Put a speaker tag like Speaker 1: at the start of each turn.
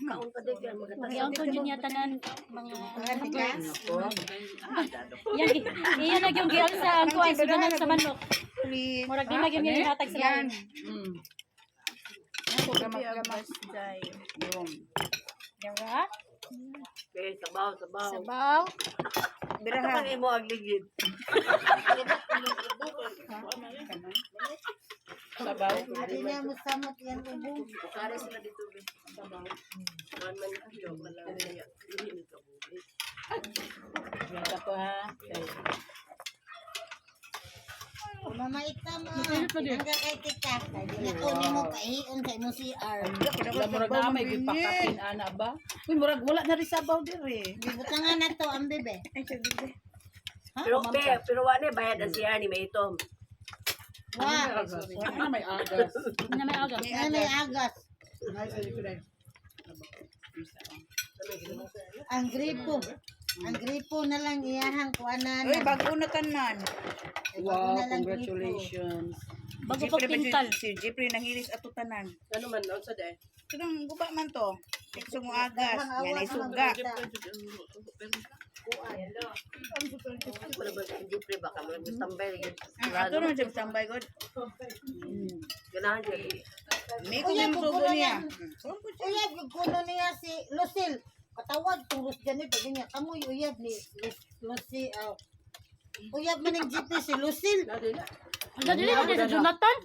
Speaker 1: Kaon pa din kaya
Speaker 2: Ang ko niya tanan mga
Speaker 3: Tigas.
Speaker 2: yan iyan na yung gial sa ang kuan sudanan sa manok.
Speaker 3: Please.
Speaker 2: Murag di magyud yung hatag sa
Speaker 3: Yan.
Speaker 2: lain.
Speaker 3: Ako gamas-gamas.
Speaker 4: Yung.
Speaker 2: Diba?
Speaker 1: Okay, sabaw.
Speaker 2: Sabaw.
Speaker 3: Biraha.
Speaker 1: Kapag imo ang ligid.
Speaker 4: Sabaw.
Speaker 3: Adi niya musamot yan ubo.
Speaker 1: Kare sila dito be. Sabaw. Man ayo malaya. Dili ni ka buhi.
Speaker 4: Yan ka po ha. Okay.
Speaker 3: Mamait na mo. Hanggang kay tika. Nakunin mo pahion sa imong CR.
Speaker 4: Wala murag na may gipakatin ana ba? Uy murag wala na rin sabaw dire.
Speaker 3: Bibutangan na to ang bebe.
Speaker 1: Pero wala bayad ang siya ni may itom.
Speaker 3: Wa.
Speaker 4: Wala na may agas.
Speaker 2: Na may agam.
Speaker 3: Yan ay agas. Ang gripo. Ang gripo na lang iyahang kuanan.
Speaker 5: Uy, bago na tanan.
Speaker 4: Wow, congratulations.
Speaker 2: Bago pag pintal.
Speaker 5: Si Jeffrey nangiris ato tanan.
Speaker 1: Ano man daw sa de?
Speaker 5: Kung guba man to. Tikso mo agas. Yan ay suga.
Speaker 1: Ako na ba si Jeffrey baka mo tambay gyud.
Speaker 5: Ato naman siya tambay god.
Speaker 1: Ganahan di.
Speaker 5: May kung yung sugo niya.
Speaker 3: Uyab, kuno niya si Lucille. Katawad, turus ganit. Pag niya, kamoy uyab ni Lucille. Uyab man yung jeep ni si Lucille.
Speaker 2: Ang dali na Jonathan.